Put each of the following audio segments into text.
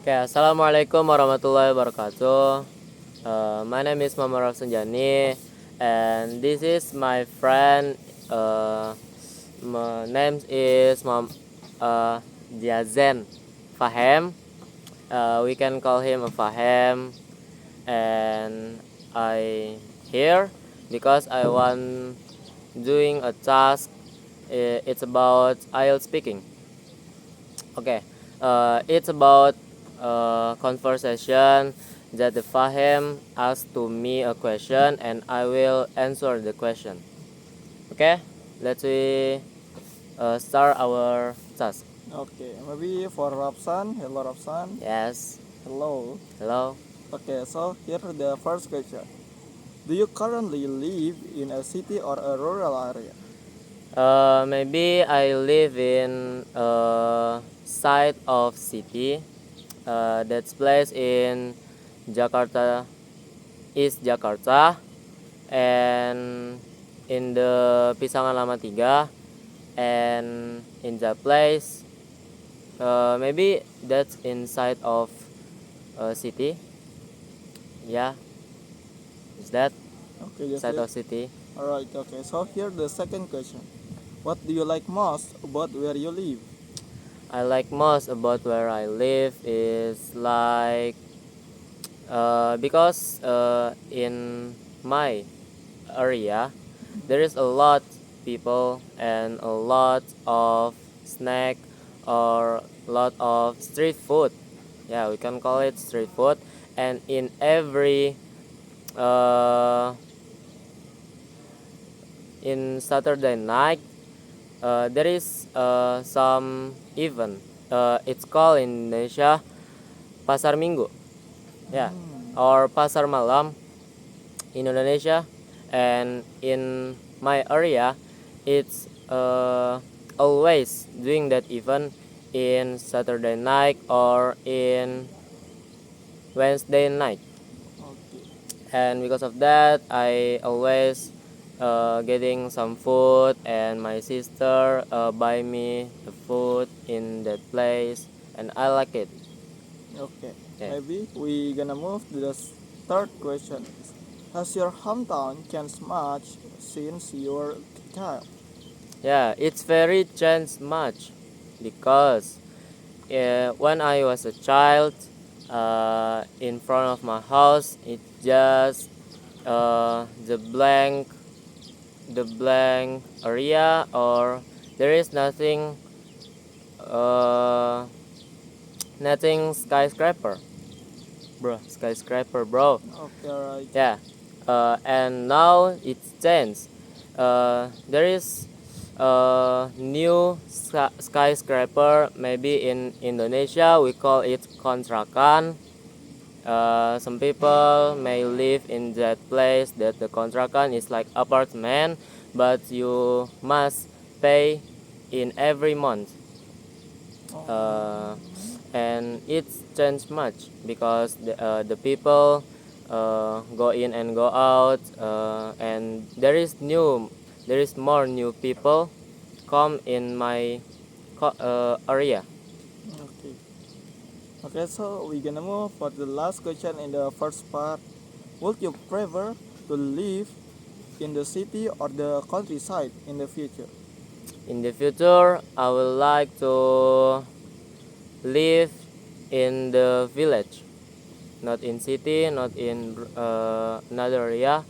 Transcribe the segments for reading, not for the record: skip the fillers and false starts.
Okay, Assalamualaikum warahmatullahi wabarakatuh. My name is Muhammad Rafsanjani, and this is my friend. My name is Diazen Fahem. We can call him a Fahem, and I here because I want doing a task. It's about IELTS speaking. Okay, it's about conversation that the Fahim asked to me a question and I will answer the question. Okay, let's we start our task. Okay, maybe for Rapsan. Hello, Rapsan. Yes, Hello. hello. Okay, so here the first question. Do you currently live in a city or a rural area? Maybe I live in a side of city. That's place in Jakarta, East Jakarta, and in the Pisangan Lama 3, and in the place maybe that's inside of a city. Yeah, is that Okay, just side it. of city? Alright, okay, so here the second question. What do you like most about where you live? I like most about where I live is like because in my area there is a lot people and a lot of snack or lot of street food. Yeah, we can call it street food. And in every uh, in Saturday night there is some event. It's called in Indonesia Pasar Minggu. Yeah, Hmm. or Pasar Malam in Indonesia. And in my area it's always doing that event in Saturday night or in Wednesday night. Okay. And because of that I always getting some food, and my sister buy me the food in that place and I like it. Okay. Yeah. Maybe we gonna move to the third question. Has your hometown changed much since you were a child? Yeah, it's very changed much because when I was a child, in front of my house, it's just the blank area, or there is nothing, uh, nothing skyscraper, bro. Okay, alright. Yeah, and now it's changed. There is a new skyscraper. Maybe in Indonesia we call it kontrakan. Some people may live in that place that the kontrakan is like apartment, but you must pay in every month. Uh, and it's changed much because the people go in and go out, and there is more new people come in my area. Okay. Okay, so we're gonna move for the last question in the first part. Would you prefer to live in the city or the countryside in the future? In the future I would like to live in the village, not in city, not in another area.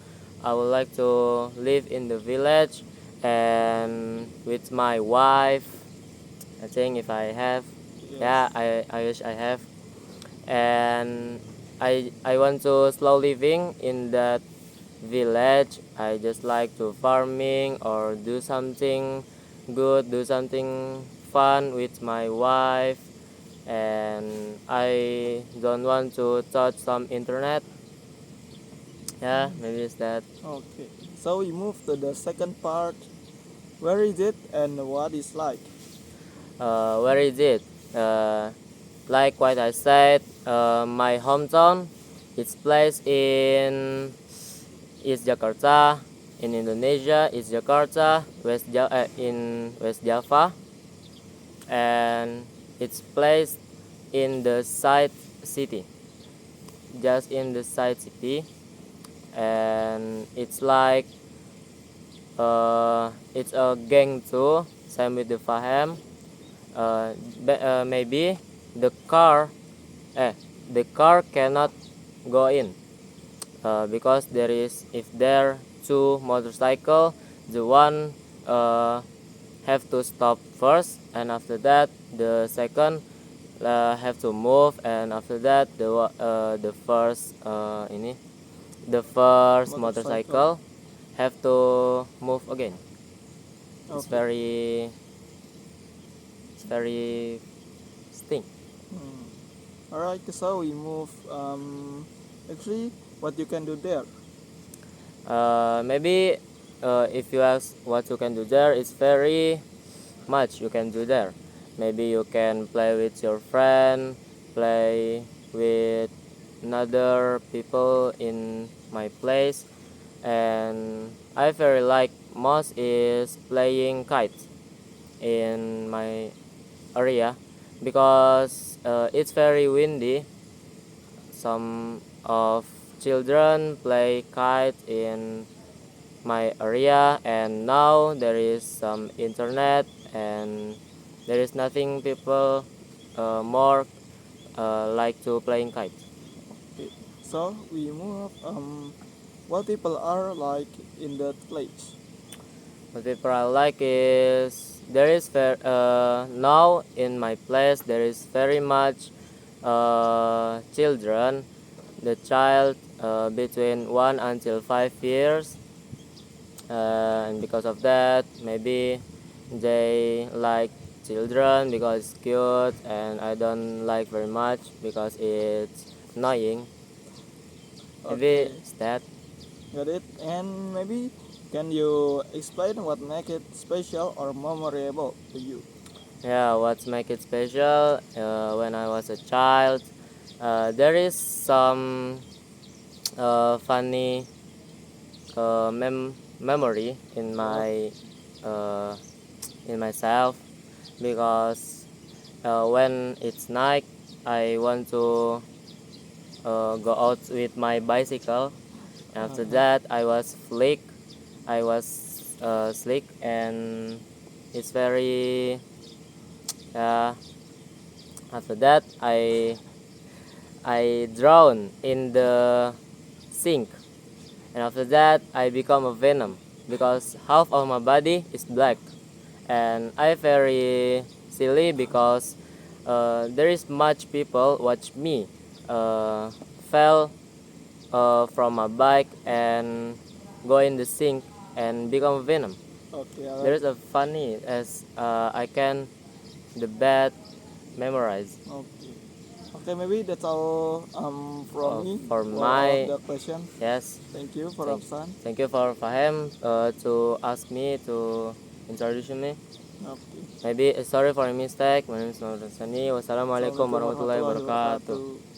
I would like to live in the village and with my wife. I think if I have, yeah, Yes. I wish I have. And I want to slow living in that village. I just like to farming or do something good, do something fun with my wife, and I don't want to touch some internet. Yeah, maybe it's that. Okay. So we move to the second part. Where is it and what is like? Where is it? Like what I said, my hometown, it's placed in East Jakarta, in Indonesia. East Jakarta, in West Java, and it's placed in the side city, just in the side city, and it's like it's a gang too. Same with the Faham. Maybe the car, the car cannot go in because there is if there two motorcycle, the one have to stop first, and after that the second have to move, and after that the first the first motorcycle have to move again. It's Okay. very stink. Alright, so we move. Actually, what you can do there? Maybe if you ask what you can do there, it's very much you can do there. Maybe you can play with your friend, play with another people in my place, and I very like most is playing kite in my area because it's very windy. Some of children play kite in my area, and now there is some internet, and there is nothing people more like to playing kite. Okay. So we move. What people are like in that place? What people I like is there is now in my place there is very much children, the child between 1 until 5 years, and because of that maybe they like children because it's cute, and I don't like very much because it's annoying. Maybe Okay, it's that. got it. And maybe can you explain what make it special or memorable to you? Yeah, what make it special? When I was a child, there is some funny memory uh, in myself because when it's night, I want to go out with my bicycle. After that, I was slick, and it's very. Uh, After that, I drown in the sink, and after that, I become a venom because half of my body is black, and I very silly because there is much people watch me uh, fell from my bike and go in the sink and become a venom. Okay, There alright. is a funny as I can the bad memorize. Okay. Okay, maybe that's all from me For for all of my the question. yes, Thank you for thank Afsan. thank you for Fahem to ask me to introduce me. Okay. Maybe sorry for a mistake. My name is Muhammad Sani. Wassalamualaikum Assalamualaikum warahmatullahi warahmatullahi wabarakatuh. wabarakatuh.